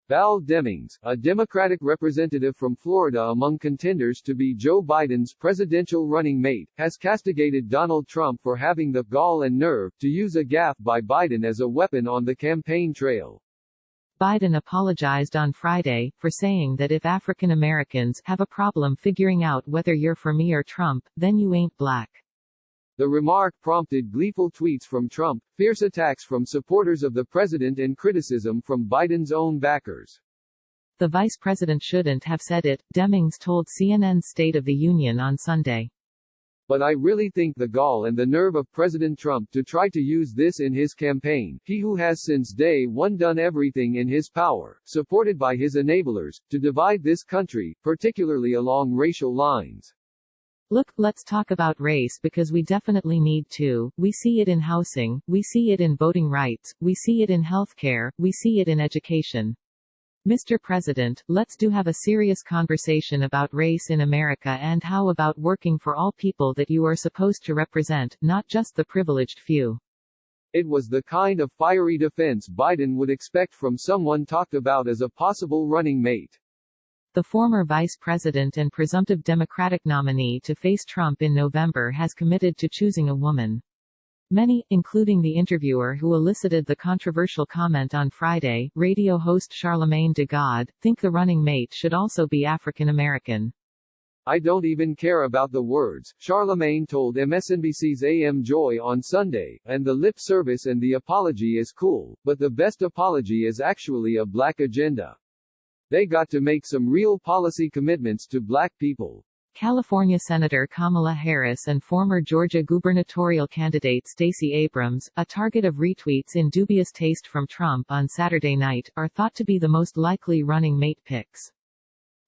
Val Demings, a Democratic representative from Florida among contenders to be Joe Biden's presidential running mate, has castigated Donald Trump for having the gall and nerve to use a gaffe by Biden as a weapon on the campaign trail. Biden apologized on Friday for saying that if African Americans have a problem figuring out whether you're for me or Trump, then you ain't black. The remark prompted gleeful tweets from Trump, fierce attacks from supporters of the president and criticism from Biden's own backers. The vice president shouldn't have said it, Demings told CNN's State of the Union on Sunday. But I really think the gall and the nerve of President Trump to try to use this in his campaign, he who has since day one done everything in his power, supported by his enablers, to divide this country, particularly along racial lines. Look, let's talk about race because we definitely need to. We see it in housing, we see it in voting rights, we see it in healthcare, we see it in education. Mr. President, let's have a serious conversation about race in America and how about working for all people that you are supposed to represent, not just the privileged few. It was the kind of fiery defense Biden would expect from someone talked about as a possible running mate. The former vice president and presumptive Democratic nominee to face Trump in November has committed to choosing a woman. Many, including the interviewer who elicited the controversial comment on Friday, radio host Charlamagne tha God, think the running mate should also be African American. I don't even care about the words, Charlamagne told MSNBC's AM Joy on Sunday, and the lip service and the apology is cool, but the best apology is actually a black agenda. They got to make some real policy commitments to black people. California Senator Kamala Harris and former Georgia gubernatorial candidate Stacey Abrams, a target of retweets in dubious taste from Trump on Saturday night, are thought to be the most likely running mate picks.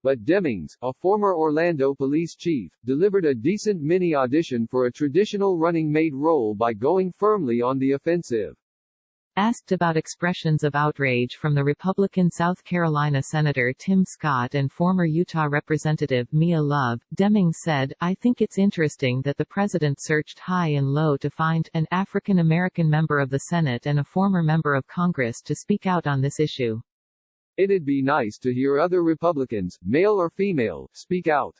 But Demings, a former Orlando police chief, delivered a decent mini-audition for a traditional running mate role by going firmly on the offensive. Asked about expressions of outrage from the Republican South Carolina Senator Tim Scott and former Utah Representative Mia Love, Demings said, I think it's interesting that the president searched high and low to find an African American member of the Senate and a former member of Congress to speak out on this issue. It'd be nice to hear other Republicans, male or female, speak out.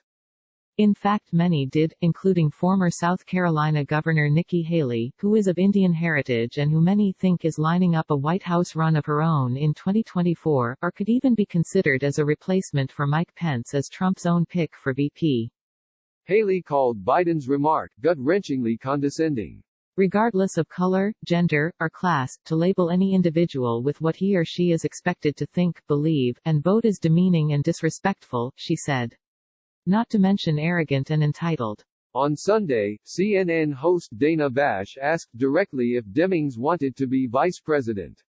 In fact, many did, including former South Carolina Governor Nikki Haley, who is of Indian heritage and who many think is lining up a White House run of her own in 2024, or could even be considered as a replacement for Mike Pence as Trump's own pick for VP. Haley called Biden's remark gut-wrenchingly condescending. Regardless of color, gender, or class, to label any individual with what he or she is expected to think, believe, and vote is demeaning and disrespectful, she said. Not to mention arrogant and entitled. On Sunday, CNN host Dana Bash asked directly if Demings wanted to be vice president.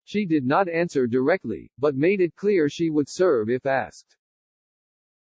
She did not answer directly, but made it clear she would serve if asked.